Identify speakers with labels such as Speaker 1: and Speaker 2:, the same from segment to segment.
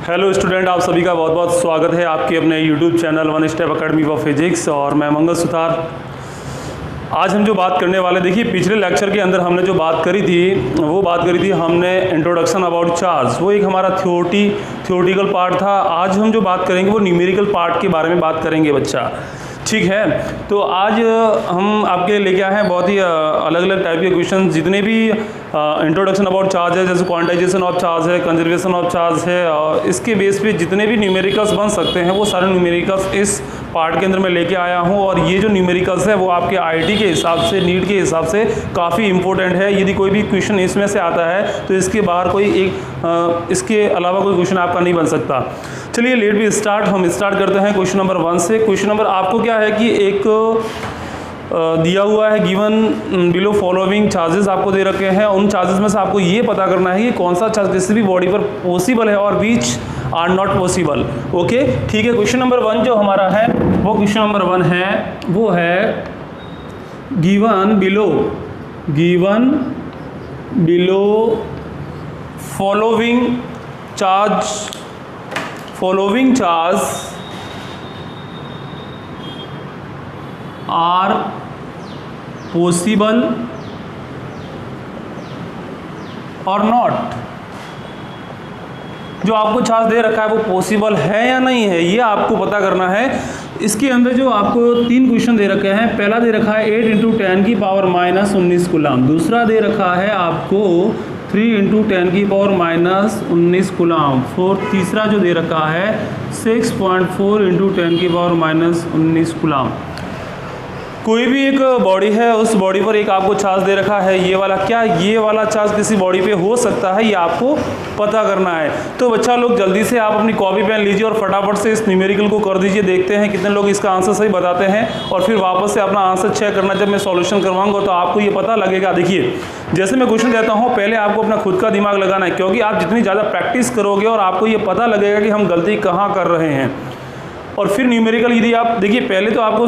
Speaker 1: Hello student, आप सभी का बहुत बहुत स्वागत है आपके अपने YouTube channel one step academy for physics और मैं मंगल सुतार। आज हम जो बात करने वाले, देखिए पिछले लेक्चर के अंदर हमने जो बात करी थी हमने इंट्रोडक्शन अबाउट चार्ज, वो एक हमारा थियोरटिकल पार्ट था। आज हम जो बात करेंगे वो न्यूमेरिकल पार्ट के बारे में बात करेंगे बच्चा, ठीक है। तो आज हम आपके लेके आए हैं बहुत ही अलग अलग टाइप के क्वेश्चन, जितने भी इंट्रोडक्शन अबाउट चार्ज है, जैसे क्वांटाइजेशन ऑफ चार्ज है, कंजर्वेशन ऑफ चार्ज है, और इसके बेस पे जितने भी न्यूमेरिकल्स बन सकते हैं वो सारे न्यूमेरिकल्स इस पार्ट के अंदर मैं लेके आया हूँ। और ये जो न्यूमेरिकल्स है वो आपके आईआईटी के हिसाब से, नीट के हिसाब से काफ़ी इंपॉर्टेंट है। यदि कोई भी क्वेश्चन इसमें से आता है तो इसके बाहर इसके अलावा कोई क्वेश्चन आपका नहीं बन सकता। चलिए लेट बी स्टार्ट, हम स्टार्ट करते हैं क्वेश्चन नंबर 1 से। क्वेश्चन नंबर आपको क्या है कि एक दिया हुआ है, गिवन बिलो फॉलोइंग चार्जेस आपको दे रखे हैं। उन चार्जेस में से आपको ये पता करना है कि कौन सा चार्ज किसी भी बॉडी पर पॉसिबल है और which are not possible. Okay, ठीक है। क्वेश्चन नंबर 1 जो हमारा है वो क्वेश्चन नंबर 1 है, वो है given below following charge are possible और नॉट। जो आपको चार्ज दे रखा है वो पॉसिबल है या नहीं है, ये आपको पता करना है। इसके अंदर जो आपको 3 क्वेश्चन दे रखे हैं, पहला दे रखा है 8 × 10⁻⁻19 कूलम, दूसरा दे रखा है आपको 3 × 10⁻⁻19 कूलम, तीसरा जो दे रखा है 6.4 × 10⁻⁻19 कूलम। कोई भी एक बॉडी है, उस बॉडी पर एक आपको चार्ज दे रखा है, ये वाला चार्ज किसी बॉडी पे हो सकता है, ये आपको पता करना है। तो बच्चा लोग जल्दी से आप अपनी कॉपी पेन लीजिए और फटाफट से इस न्यूमेरिकल को कर दीजिए। देखते हैं कितने लोग इसका आंसर सही बताते हैं, और फिर वापस से अपना आंसर चेक करना। जब मैं सॉल्यूशन करवाऊंगा तो आपको ये पता लगेगा। देखिए जैसे मैं क्वेश्चन देता हूँ, पहले आपको अपना खुद का दिमाग लगाना है, क्योंकि आप जितनी ज़्यादा प्रैक्टिस करोगे और आपको ये पता लगेगा कि हम गलती कहाँ कर रहे हैं। और फिर न्यूमेरिकल यदि आप देखिए, पहले तो आपको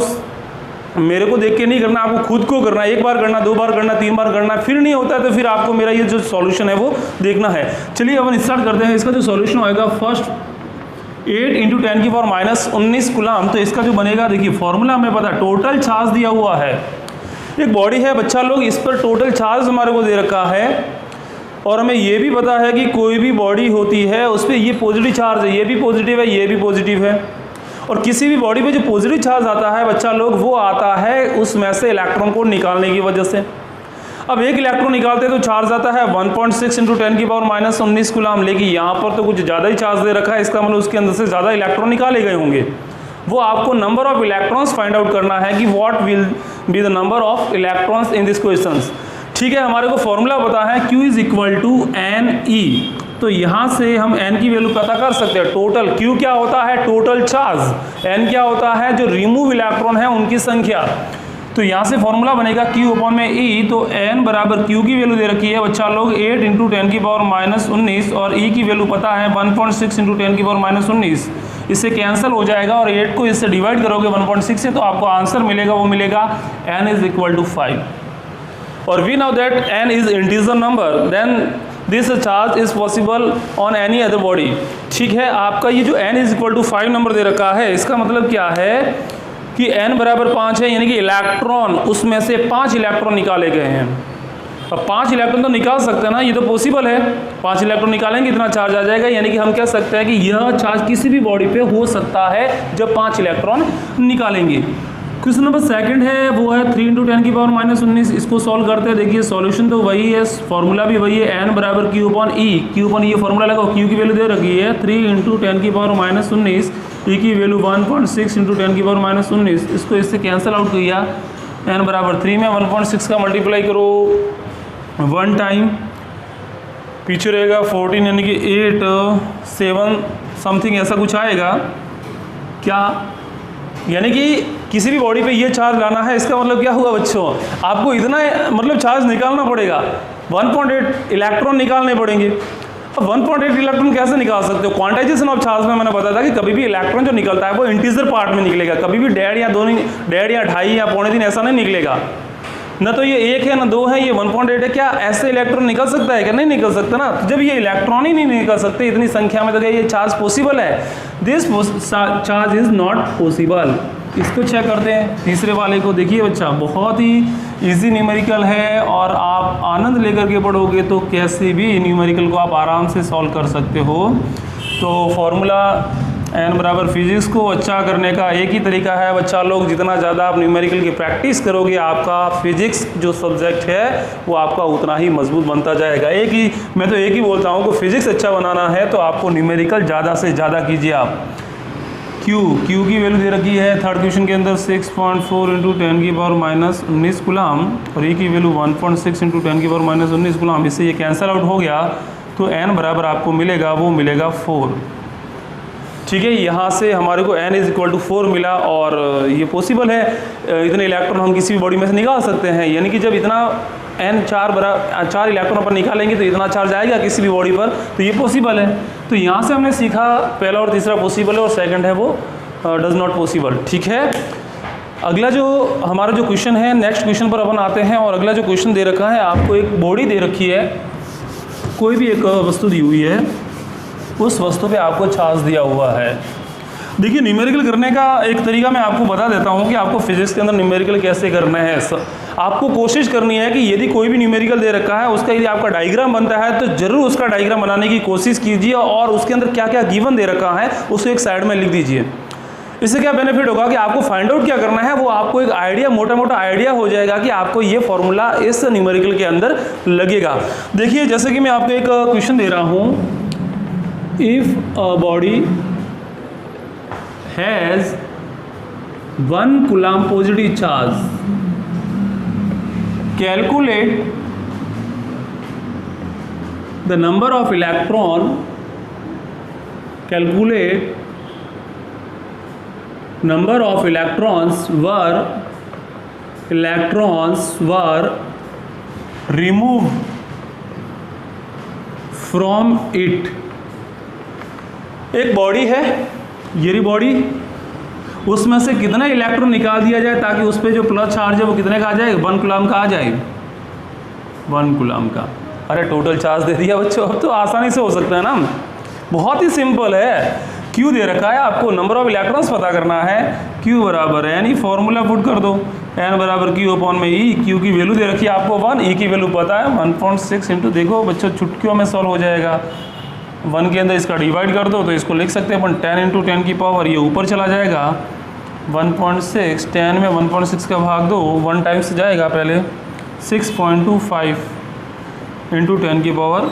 Speaker 1: मेरे को देख के नहीं करना, आपको खुद को करना है। 1 बार करना, 2 बार करना, 3 बार करना, फिर नहीं होता है तो फिर आपको मेरा ये जो सॉल्यूशन है वो देखना है। चलिए अपन स्टार्ट करते हैं। इसका जो सॉल्यूशन होएगा, फर्स्ट 8 × 10⁻⁻19 कूलम, तो इसका जो बनेगा, देखिए फॉर्मूला हमें पता है, टोटल चार्ज दिया हुआ है। एक बॉडी है बच्चा लोग, इस पर टोटल चार्ज हमारे को दे रखा है, और हमें ये भी पता है कि कोई भी बॉडी होती है उस पर ये पॉजिटिव चार्ज है, ये भी पॉजिटिव है, ये भी पॉजिटिव है। और किसी भी बॉडी पे जो पॉजिटिव चार्ज आता है बच्चा लोग, वो आता है उसमें से इलेक्ट्रॉन को निकालने की वजह से। अब एक इलेक्ट्रॉन निकालते हैं तो चार्ज आता है 1.6 × 10⁻⁻19 कूलम, लेकिन यहाँ पर तो कुछ ज़्यादा ही चार्ज दे रखा है, इसका मतलब उसके अंदर से ज़्यादा इलेक्ट्रॉन निकाले गए होंगे। वो आपको number of electrons find out करना है कि what will be the number of electrons in this question. ठीक है, हमारे को फॉर्मूला पता है Q = NE, तो यहाँ से हम n की वैल्यू पता कर सकते हैं। टोटल Q क्या होता है, टोटल चार्ज, n क्या होता है, जो रिमूव इलेक्ट्रॉन है उनकी संख्या। तो यहाँ से फॉर्मूला बनेगा Q/E, तो n बराबर Q की वैल्यू दे रखी है बच्चा लोग 8 × 10⁻⁻19, और E की वैल्यू पता है 1.6 × 10⁻⁻19। इससे कैंसिल हो जाएगा, और 8 को इससे डिवाइड करोगे 1.6 से तो आपको आंसर मिलेगा, वो मिलेगा n = 5। और we know that n is integer number, then this charge is possible on any other body. ठीक है, आपका ये जो n = 5 नंबर दे रखा है, इसका मतलब क्या है कि n बराबर 5 है, यानी कि इलेक्ट्रॉन, उसमें से 5 इलेक्ट्रॉन निकाले गए हैं। अब 5 इलेक्ट्रॉन तो निकाल सकते हैं ना, ये तो पॉसिबल है। 5 इलेक्ट्रॉन निकालेंगे इतना चार्ज आ जाएगा, यानी कि हम कह सकते हैं कि यह चार्ज किसी भी बॉडी पे हो सकता है जब 5 इलेक्ट्रॉन निकालेंगे। क्वेश्चन नंबर 2 है, वो है 3 × 10⁻⁻19। इसको सॉल्व करते हैं। देखिए सॉल्यूशन तो वही है, फॉर्मूला भी वही है, n बराबर Q/E। Q/E ये फॉर्मूला लगाओ, Q की वैल्यू दे रखी है 3 × 10⁻⁻19, E की वैल्यू 1.6 × 10⁻⁻19। इसको इससे कैंसिल आउट किया, n बराबर 3 में 1.6 का मल्टीप्लाई करो 1 टाइम, पीछे रहेगा 14, यानी कि 8 7 समथिंग ऐसा कुछ आएगा क्या, यानी कि किसी भी बॉडी पे ये चार्ज लाना है। इसका मतलब क्या हुआ बच्चों, आपको इतना मतलब चार्ज निकालना पड़ेगा, 1.8 इलेक्ट्रॉन निकालने पड़ेंगे। अब 1.8 इलेक्ट्रॉन कैसे निकाल सकते हो? क्वांटाइजेशन ऑफ चार्ज में मैंने बताया था कि कभी भी इलेक्ट्रॉन जो निकलता है वो इंटीजर पार्ट में निकलेगा, कभी भी 1.5 या 2 1.5 या 2.5 या 3.5 ऐसा नहीं निकलेगा। ना तो ये 1 है ना 2 है, ये 1.8 है। क्या ऐसे इलेक्ट्रॉन निकल सकता है? क्या नहीं निकल सकता ना। तो जब ये इलेक्ट्रॉन ही नहीं निकल सकते इतनी संख्या में, तो क्या ये चार्ज पॉसिबल है? This charge is not possible. इसको चेक करते हैं, तीसरे वाले को। देखिए बच्चा, बहुत ही इजी न्यूमेरिकल है और आप आनंद लेकर के पढ़ोगे तो कैसे भी न्यूमेरिकल को आप आराम से सॉल्व कर सकते हो। तो फॉर्मूला n बराबर फिजिक्स को अच्छा करने का एक ही तरीका है बच्चा लोग, जितना ज़्यादा आप न्यूमेरिकल की प्रैक्टिस करोगे आपका फिजिक्स जो सब्जेक्ट है वो आपका उतना ही मजबूत बनता जाएगा। मैं तो एक ही बोलता हूँ कि फिजिक्स अच्छा बनाना है तो आपको न्यूमेरिकल ज़्यादा से ज़्यादा कीजिए आप। Q की वैल्यू दे रखी है थर्ड क्वेश्चन के अंदर 6.4 इंटू 10 की पावर माइनस 19 कूलम, और E की वैल्यू 1.6 इंटू 10 की पावर माइनस 19 कूलम। इससे ये कैंसिल आउट हो गया तो n बराबर आपको मिलेगा, वो मिलेगा 4। ठीक है, यहाँ से हमारे को n इज इक्वल टू 4 मिला और ये पॉसिबल है, इतने इलेक्ट्रॉन हम किसी भी बॉडी में से निकाल सकते हैं। यानी कि जब इतना n 4 इलेक्ट्रॉन पर निकालेंगे तो इतना चार्ज आएगा किसी भी बॉडी पर, तो ये पॉसिबल है। तो यहाँ से हमने सीखा पहला और तीसरा पॉसिबल है और सेकंड है वो डज नॉट पॉसिबल। ठीक है, अगला जो हमारा जो क्वेश्चन है, नेक्स्ट क्वेश्चन पर अपन आते हैं। और अगला जो क्वेश्चन दे रखा है, आपको एक बॉडी दे रखी है, कोई भी एक वस्तु दी हुई है, उस वस्तु पे आपको चार्ज दिया हुआ है। देखिए, न्यूमेरिकल करने का एक तरीका मैं आपको बता देता हूँ कि आपको फिजिक्स के अंदर न्यूमेरिकल कैसे करना है। आपको कोशिश करनी है कि यदि कोई भी न्यूमेरिकल दे रखा है उसका यदि आपका डायग्राम बनता है तो जरूर उसका डायग्राम बनाने की कोशिश कीजिए और उसके अंदर क्या क्या गिवन दे रखा है उसको एक साइड में लिख दीजिए। इससे क्या बेनिफिट होगा कि आपको फाइंड आउट क्या करना है, वो आपको एक आइडिया, मोटा मोटा आइडिया हो जाएगा कि आपको ये फॉर्मूला इस न्यूमेरिकल के अंदर लगेगा। देखिए, जैसे कि मैं आपको एक क्वेश्चन दे रहा हूँ, if a body has 1 coulomb positive charge, calculate the number of electrons were removed from it। एक बॉडी है, ये बॉडी, उसमें से कितना इलेक्ट्रॉन निकाल दिया जाए ताकि उस पर जो प्लस चार्ज है वो कितने का आ जाए? 1 कूलम का आ जाए, 1 कूलम का। अरे टोटल चार्ज दे दिया बच्चों, अब तो आसानी से हो सकता है ना, बहुत ही सिंपल है। Q दे रखा है, आपको नंबर ऑफ इलेक्ट्रॉन्स पता करना है। Q बराबर है, यानी फॉर्मूला पुट कर दो, n बराबर Q अपॉन में E। Q की वैल्यू दे रखी है आपको 1, E की वैल्यू पता है 1.6 इंटू, देखो बच्चों चुटकियों में सॉल्व हो जाएगा। 1 के अंदर इसका डिवाइड कर दो तो इसको लिख सकते हैं अपन 10 इंटू 10 की पावर, ये ऊपर चला जाएगा 1.6, 10 में 1.6 का भाग दो, 1 टाइम्स जाएगा पहले, 6.25 इंटू 10 की पावर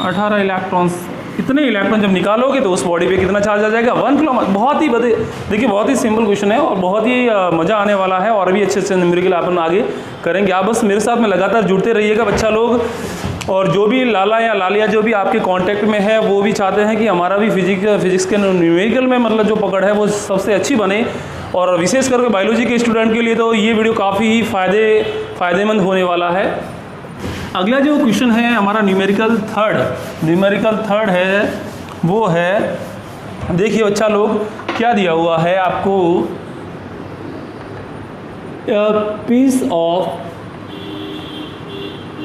Speaker 1: 18 इलेक्ट्रॉन्स। इतने इलेक्ट्रॉन जब निकालोगे तो उस बॉडी पे कितना चार्ज आ जाएगा? 1 कूलम। बहुत ही देखिए, बहुत ही सिंपल क्वेश्चन है और बहुत ही मज़ा आने वाला है और भी अच्छे अच्छे न्यूमेरिकल अपन आगे करेंगे। आप बस मेरे साथ में लगातार जुड़ते रहिएगा बच्चा लोग। और जो भी लाला या लालिया जो भी आपके कांटेक्ट में है वो भी चाहते हैं कि हमारा भी फिजिक्स के न्यूमेरिकल में मतलब जो पकड़ है वो सबसे अच्छी बने, और विशेष करके बायोलॉजी के स्टूडेंट के लिए तो ये वीडियो काफ़ी ही फ़ायदेमंद होने वाला है। अगला जो क्वेश्चन है हमारा न्यूमेरिकल थर्ड है, वो है, देखिए बच्चा लोग क्या दिया हुआ है आपको,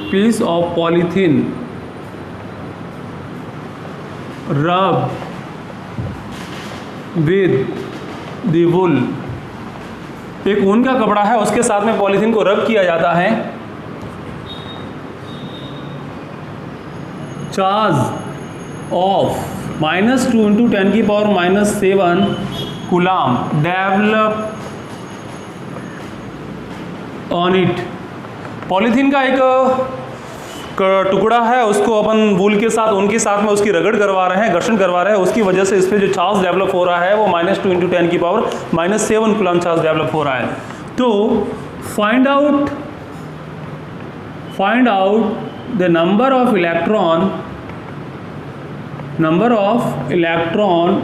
Speaker 1: piece of polythene rub with the wool। एक ऊन का कपड़ा है, उसके साथ में पॉलीथीन को रब किया जाता है। चार्ज ऑफ -2 इंटू 10 की power -7 coulomb develop on it. Polythene का एक टुकड़ा है, उसको अपन वूल के साथ, उनके साथ में उसकी रगड़ करवा रहे हैं, घर्षण करवा रहे हैं, उसकी वजह से इस पर जो चार्ज डेवलप हो रहा है वो -2 इंटू 10 की पावर -7 कूलम चार्ज डेवलप हो रहा है। तो find out the number of electron,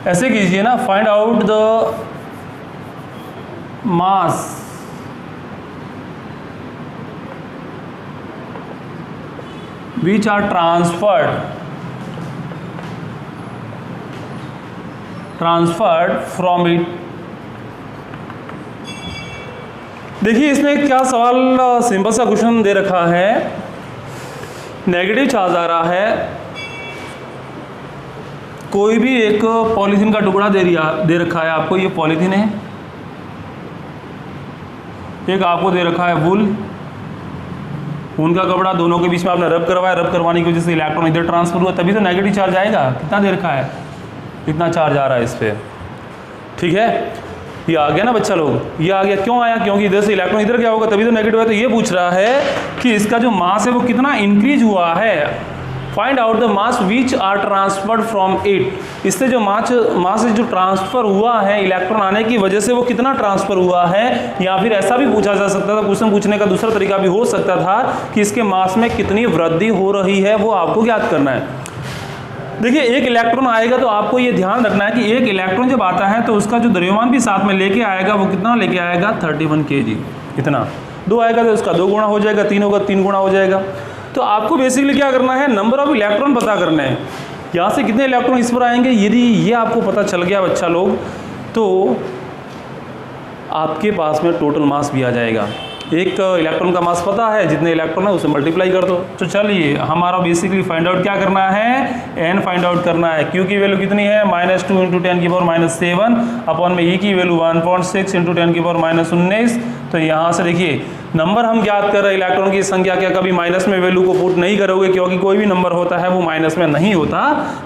Speaker 1: ऐसे कीजिए ना, find out the mass which are transferred from it देखिए इसमें क्या सवाल, सिंपल सा क्वेश्चन दे रखा है, नेगेटिव चार्ज आ रहा है, कोई भी एक पॉलीथीन का टुकड़ा दे रखा है आपको, ये पॉलीथीन है, एक आपको दे रखा है वूल, उनका कपड़ा, दोनों के बीच में आपने रब करवाया, रब करवाने की वजह से इलेक्ट्रॉन इधर ट्रांसफर हुआ, तभी तो नेगेटिव चार्ज आएगा। कितना दे रखा है, इतना चार्ज आ रहा है इस पर, ठीक है, ये आ गया ना बच्चा लोग, ये आ गया, क्यों आया, क्योंकि इधर से इलेक्ट्रॉन इधर क्या होगा, तभी तो नेगेटिव है। तो ये पूछ रहा है कि इसका जो मास है वो कितना इंक्रीज हुआ है, find out the mass which are transferred from it, इससे जो मास जो ट्रांसफर हुआ है इलेक्ट्रॉन आने की वजह से वो कितना ट्रांसफर हुआ है। या फिर ऐसा भी पूछा जा सकता था, क्वेश्चन पूछने का दूसरा तरीका भी हो सकता था कि इसके मास में कितनी वृद्धि हो रही है, वो आपको ज्ञात करना है। देखिए एक इलेक्ट्रॉन आएगा तो आपको ये ध्यान रखना है कि एक इलेक्ट्रॉन जब आता है तो उसका जो द्रव्यमान भी साथ में लेके आएगा, वो कितना लेके आएगा, 31 kg, इतना। 2 आएगा तो उसका 2 गुना हो जाएगा, 3 होगा 3 गुना हो जाएगा। तो आपको बेसिकली क्या करना है, नंबर ऑफ इलेक्ट्रॉन पता करना है, यहाँ से कितने इलेक्ट्रॉन इस पर आएंगे। यदि ये आपको पता चल गया बच्चा लोग, तो आपके पास में टोटल मास भी आ जाएगा। एक इलेक्ट्रॉन का मास पता है, जितने इलेक्ट्रॉन है उसे मल्टीप्लाई कर दो। तो चलिए हमारा बेसिकली फाइंड आउट क्या करना है, एन फाइंड आउट करना है। क्यू की वैल्यू कितनी है, -2 × 10⁻⁷ अपॉन में ई की वैल्यू 1.6 × 10⁻�19। तो यहाँ से देखिए नंबर हम ज्ञात कर रहे हैं, इलेक्ट्रॉन की संख्या क्या, कभी माइनस में वैल्यू को पुट नहीं करोगे, क्योंकि कोई भी नंबर होता है वो माइनस में नहीं होता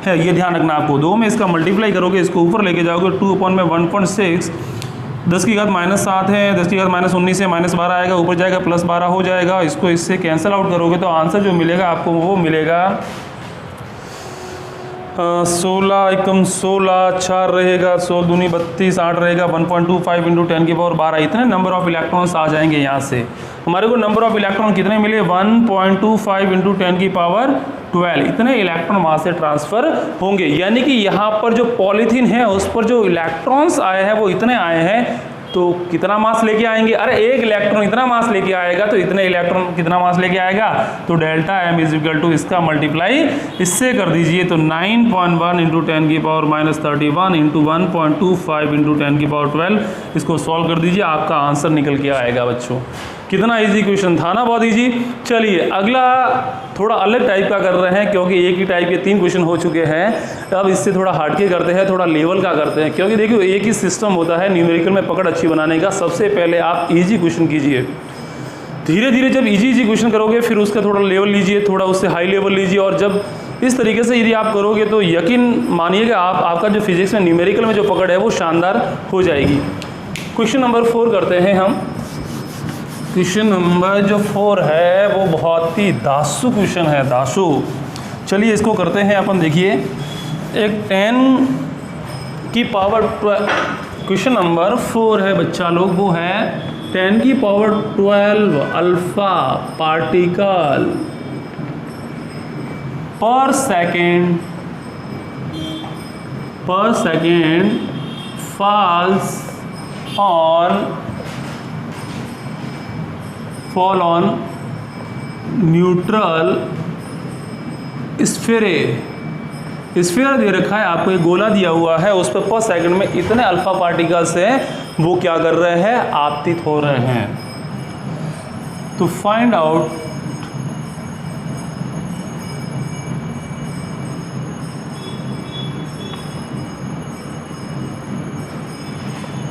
Speaker 1: है, ये ध्यान रखना आपको। 2 में इसका मल्टीप्लाई करोगे, इसको ऊपर लेके जाओगे, 2 अपॉन में 1.6, 10 की घात -7 है, 10 की घात -19 है, -12 आएगा, ऊपर जाएगा +12 हो जाएगा। इसको इससे कैंसिल आउट करोगे तो आंसर जो मिलेगा आपको वो मिलेगा 16 एकम 16, 4 रहेगा, 16 दूनी 32, 8 रहेगा, 1.25 × 10⁻12। इतने नंबर ऑफ इलेक्ट्रॉन्स आ जाएंगे यहाँ से। हमारे को नंबर ऑफ इलेक्ट्रॉन कितने मिले, 1.25 × 10⁻12, इतने इलेक्ट्रॉन वहाँ से ट्रांसफर होंगे। यानी कि यहाँ पर जो पॉलीथीन है उस पर जो इलेक्ट्रॉन्स आए हैं वो इतने आए हैं। तो कितना मास लेके आएंगे, अरे एक इलेक्ट्रॉन इतना मास लेके आएगा तो इतने इलेक्ट्रॉन कितना मास लेके आएगा, तो डेल्टा m = इसका मल्टीप्लाई इससे कर दीजिए। तो 9.1 × 10⁻31 × 1.25 × 10⁻12, इसको सॉल्व कर दीजिए, आपका आंसर निकल के आएगा बच्चों। कितना इजी क्वेश्चन था ना, बहुत इजी। चलिए अगला थोड़ा अलग टाइप का कर रहे हैं, क्योंकि एक ही टाइप के 3 क्वेश्चन हो चुके हैं। अब इससे थोड़ा हटके करते हैं, थोड़ा लेवल का करते हैं, क्योंकि देखिए एक ही सिस्टम होता है न्यूमेरिकल में पकड़ अच्छी बनाने का। सबसे पहले आप इजी क्वेश्चन कीजिए, धीरे धीरे जब इजी क्वेश्चन करोगे फिर उसका थोड़ा लेवल लीजिए, थोड़ा उससे हाई लेवल लीजिए, और जब इस तरीके से यदि आप करोगे तो यकीन मानिएगा आपका जो फिजिक्स में न्यूमेरिकल में जो पकड़ है वो शानदार हो जाएगी। क्वेश्चन नंबर 4 करते हैं हम। क्वेश्चन नंबर जो 4 है वो बहुत ही दासु क्वेश्चन है, दासु। चलिए इसको करते हैं अपन। देखिए एक 10 की पावर 12, क्वेश्चन नंबर 4 है बच्चा लोग, वो है 10 की power 12 alpha particle per second fall on neutral sphere दे रखा है आपको, एक गोला दिया हुआ है, उस पर सेकंड में इतने अल्फा पार्टिकल्स हैं, वो क्या कर रहे हैं, आपतित हो रहे हैं। तो find out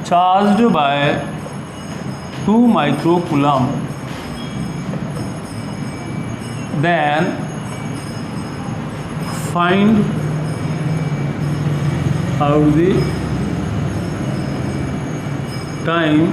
Speaker 1: charged bye 2 microcoulomb, then find out the time,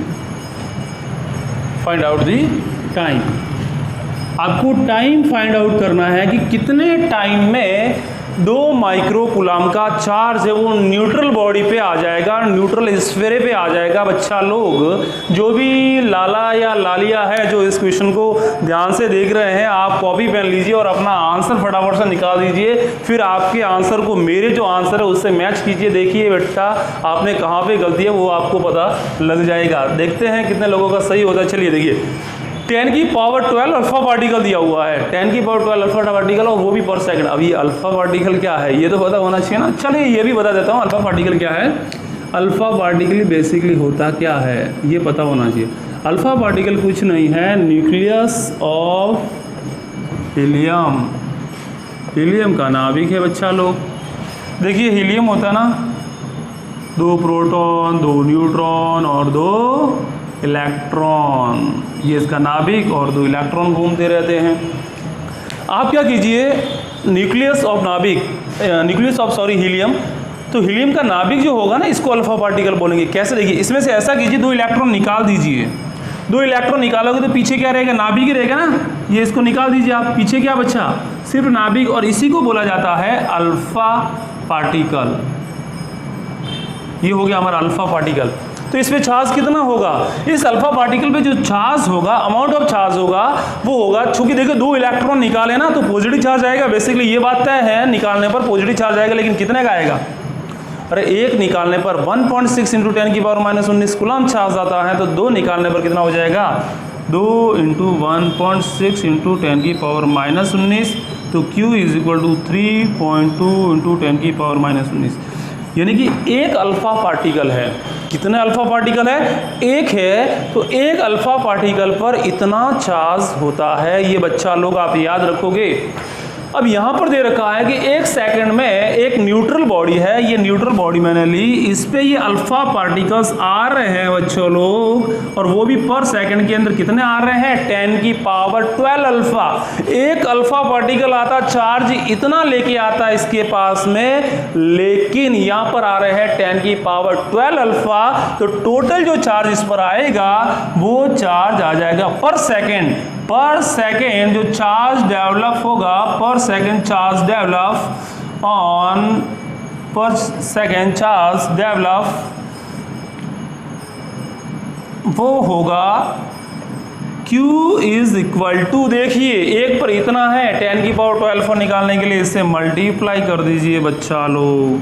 Speaker 1: आपको टाइम फाइंड आउट करना है कि कितने टाइम में 2 माइक्रोकुलाम का चार्ज है वो न्यूट्रल बॉडी पे आ जाएगा, न्यूट्रल स्फीयर पे आ जाएगा। बच्चा लोग जो भी लाला या लालिया है जो इस क्वेश्चन को ध्यान से देख रहे हैं, आप कॉपी पेन लीजिए और अपना आंसर फटाफट से निकाल दीजिए। फिर आपके आंसर को मेरे जो आंसर है उससे मैच कीजिए। देखिए बेटा आपने कहाँ पे गलती है वो आपको पता लग जाएगा। देखते हैं कितने लोगों का सही होता है। चलिए देखिए 10 की पावर 12 अल्फा पार्टिकल दिया हुआ है, 10 की पावर 12 अल्फा पार्टिकल, और वो भी पर सेकंड। अब ये अल्फा पार्टिकल क्या है ये तो पता होना चाहिए ना। चलिए ये भी बता देता हूँ अल्फा पार्टिकल क्या है। अल्फा पार्टिकल बेसिकली होता क्या है ये पता होना चाहिए। अल्फा पार्टिकल कुछ नहीं है, न्यूक्लियस ऑफ हीलियम। हीलियम का नाभिक है बच्चा लोग। देखिए हीलियम होता है ना, 2 प्रोटॉन 2 न्यूट्रॉन और 2 इलेक्ट्रॉन, ये इसका नाभिक और 2 इलेक्ट्रॉन घूमते रहते हैं। आप क्या कीजिए, न्यूक्लियस ऑफ नाभिक, न्यूक्लियस ऑफ हीलियम, तो हीलियम का नाभिक जो होगा ना, इसको अल्फा पार्टिकल बोलेंगे। कैसे? देखिए इसमें से ऐसा कीजिए, 2 इलेक्ट्रॉन निकाल दीजिए। 2 इलेक्ट्रॉन निकालोगे तो पीछे क्या रहेगा, नाभिक ही रहेगा ना। ये इसको निकाल दीजिए आप, पीछे क्या बचा, सिर्फ नाभिक, और इसी को बोला जाता है अल्फा पार्टिकल। ये हो गया हमारा अल्फा पार्टिकल। तो इसमें चार्ज कितना होगा, इस अल्फा पार्टिकल पे जो चार्ज होगा, अमाउंट ऑफ चार्ज होगा, वो होगा, चूंकि देखो 2 इलेक्ट्रॉन निकाले ना तो पॉजिटिव चार्ज आएगा। बेसिकली ये बात तय है, निकालने पर पॉजिटिव चार्ज आएगा, लेकिन कितने का आएगा, अरे 1 निकालने पर 1.6 × 10⁻⁻19 कूलम चार्ज आता है, तो 2 निकालने पर कितना हो जाएगा, 2 × 1.6 × 10⁻⁻19, तो Q = 3.2 × 10⁻⁻19, यानी कि एक अल्फा पार्टिकल है। कितने अल्फा पार्टिकल है, एक है, तो एक अल्फा पार्टिकल पर इतना चार्ज होता है। ये बच्चा लोग आप याद रखोगे। अब यहाँ पर दे रखा है कि 1 सेकंड में एक न्यूट्रल बॉडी है, ये न्यूट्रल बॉडी मैंने ली, इस पे ये अल्फा पार्टिकल्स आ रहे हैं बच्चों लोग, और वो भी पर सेकंड के अंदर कितने आ रहे हैं, 10⁻12 अल्फा। एक अल्फा पार्टिकल आता, चार्ज इतना लेके आता है इसके पास में, लेकिन यहाँ पर आ रहे हैं 10⁻12 अल्फा, तो टोटल जो चार्ज इस पर आएगा वो चार्ज आ जाएगा पर सेकेंड जो चार्ज डेवलप होगा, पर सेकेंड चार्ज डेवलप ऑन पर सेकेंड चार्ज डेवलप, वो होगा Q = देखिए 1 पर इतना है, 10⁻12 निकालने के लिए इसे मल्टीप्लाई कर दीजिए बच्चा लोग,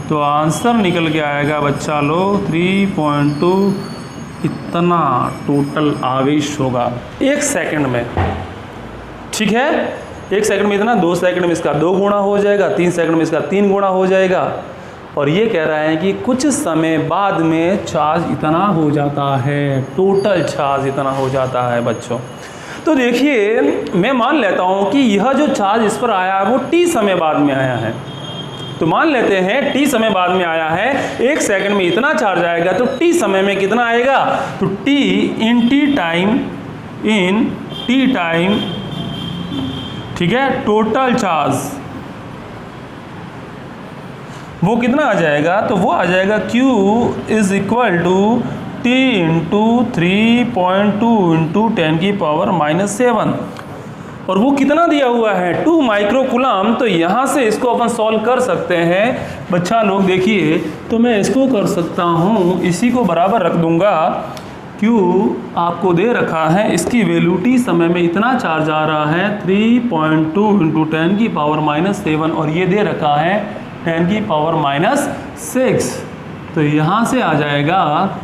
Speaker 1: तो आंसर निकल के आएगा बच्चा लोग 3.2, इतना टोटल आवेश होगा 1 सेकंड में। ठीक है, 1 सेकंड में इतना, 2 सेकंड में इसका 2 गुना हो जाएगा, 3 सेकंड में इसका 3 गुना हो जाएगा, और ये कह रहा है कि कुछ समय बाद में चार्ज इतना हो जाता है, टोटल चार्ज इतना हो जाता है बच्चों। तो देखिए मैं मान लेता हूँ कि यह जो चार्ज इस पर आया है वो t समय बाद में आया है, तो मान लेते हैं t समय बाद में आया है, 1 सेकंड में इतना चार्ज आएगा, तो t समय में कितना आएगा, तो t इन t टाइम, ठीक है, टोटल चार्ज वो कितना आ जाएगा, तो वो आ जाएगा Q = T × 3.2 × 10⁻⁻7, और वो कितना दिया हुआ है, 2 माइक्रोकूलम। तो यहाँ से इसको अपन सॉल्व कर सकते हैं बच्चा लोग। देखिए तो मैं इसको कर सकता हूँ, इसी को बराबर रख दूंगा, Q आपको दे रखा है, इसकी वैल्यू t समय में इतना चार्ज आ रहा है 3.2 × 10⁻⁻7, और ये दे रखा है 10⁻⁻6, तो यहाँ से आ जाएगा,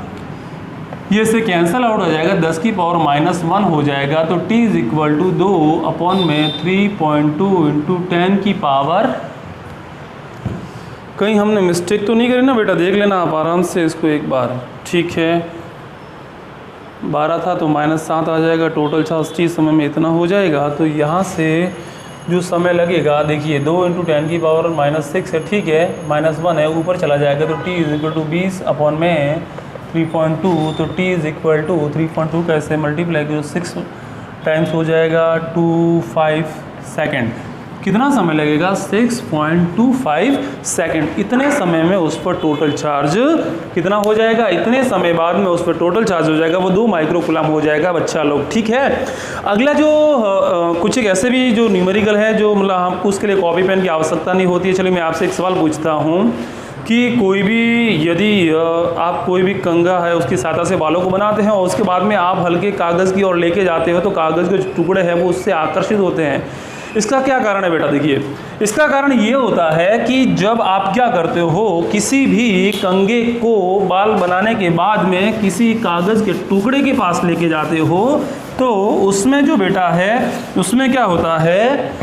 Speaker 1: ये से कैंसिल आउट हो जाएगा, 10⁻⁻1 हो जाएगा, तो t = 2/3.2 × 10⁻। कहीं हमने मिस्टेक तो नहीं करी ना बेटा, देख लेना आप आराम से इसको एक बार। ठीक है, 12 था तो -7 आ जाएगा, टोटल चार्ज t समय में इतना हो जाएगा। तो यहाँ से जो समय लगेगा, देखिए 2 × 10⁻⁻6 है, ठीक है, -1 है, ऊपर चला जाएगा, तो t = 20/3.2, तो t = 3.2 कैसे मल्टीप्लाई करो, 6 टाइम्स हो जाएगा 25 सेकेंड। कितना समय लगेगा, 6.25 सेकेंड। इतने समय में उस पर टोटल चार्ज कितना हो जाएगा, इतने समय बाद में उस पर टोटल चार्ज हो जाएगा वो 2 माइक्रोकूलम हो जाएगा बच्चा लोग। ठीक है, अगला जो कुछ एक ऐसे भी जो न्यूमेरिकल है, जो मतलब हमको उसके लिए कॉपी पेन की आवश्यकता नहीं होती है। चलिए मैं आपसे एक सवाल पूछता हूँ कि कोई भी, यदि आप कोई भी कंघा है उसकी सहायता से बालों को बनाते हैं और उसके बाद में आप हल्के कागज़ की ओर लेके जाते हो, तो कागज़ के जो टुकड़े हैं वो उससे आकर्षित होते हैं। इसका क्या कारण है बेटा, देखिए इसका कारण ये होता है कि जब आप क्या करते हो, किसी भी कंघे को बाल बनाने के बाद में किसी कागज़ के टुकड़े के पास लेके जाते हो, तो उसमें जो बेटा है उसमें क्या होता है,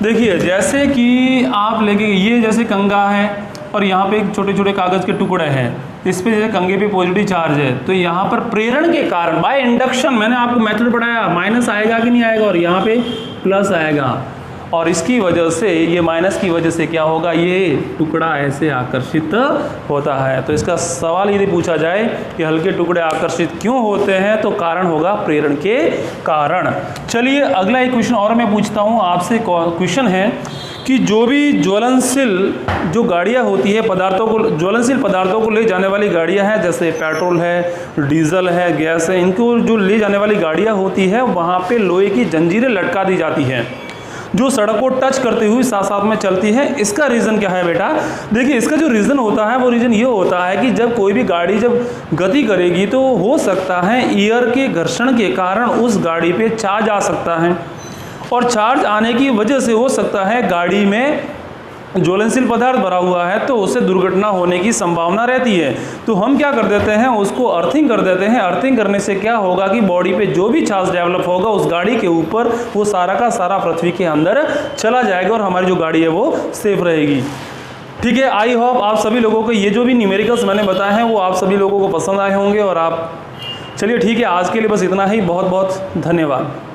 Speaker 1: देखिए जैसे कि आप लेके, ये जैसे कंघा है और यहाँ पे छोटे छोटे कागज़ के टुकड़े हैं, इस पे जैसे कंघे पे पॉजिटिव चार्ज है, तो यहाँ पर प्रेरण के कारण बाय इंडक्शन, मैंने आपको मेथड पढ़ाया, माइनस आएगा कि नहीं आएगा, और यहाँ पे प्लस आएगा, और इसकी वजह से ये माइनस की वजह से क्या होगा, ये टुकड़ा ऐसे आकर्षित होता है। तो इसका सवाल यदि पूछा जाए कि हल्के टुकड़े आकर्षित क्यों होते हैं, तो कारण होगा प्रेरण के कारण। चलिए अगला एक क्वेश्चन और मैं पूछता हूँ आपसे। क्वेश्चन है कि जो भी ज्वलनशील जो गाड़ियाँ होती है, पदार्थों को, ज्वलनशील पदार्थों को ले जाने वाली गाड़ियाँ हैं, जैसे पेट्रोल है, डीजल है, गैस है, इनको जो ले जाने वाली गाड़ियाँ होती है वहाँ पे लोहे की जंजीरें लटका दी जाती हैं जो सड़क को टच करते हुए साथ साथ में चलती है। इसका रीज़न क्या है बेटा? देखिए इसका जो रीज़न होता है वो रीज़न ये होता है कि जब कोई भी गाड़ी जब गति करेगी तो हो सकता है एयर के घर्षण के कारण उस गाड़ी पे चार्ज आ सकता है, और चार्ज आने की वजह से हो सकता है गाड़ी में ज्वलनशील पदार्थ भरा हुआ है, तो उससे दुर्घटना होने की संभावना रहती है। तो हम क्या कर देते हैं, उसको अर्थिंग कर देते हैं। अर्थिंग करने से क्या होगा कि बॉडी पे जो भी चार्ज डेवलप होगा उस गाड़ी के ऊपर, वो सारा का सारा पृथ्वी के अंदर चला जाएगा और हमारी जो गाड़ी है वो सेफ रहेगी। ठीक है, आई होप आप सभी लोगों को ये जो भी न्यूमेरिकल्स मैंने बताए हैं वो आप सभी लोगों को पसंद आए होंगे। और आप चलिए ठीक है, आज के लिए बस इतना ही। बहुत बहुत धन्यवाद।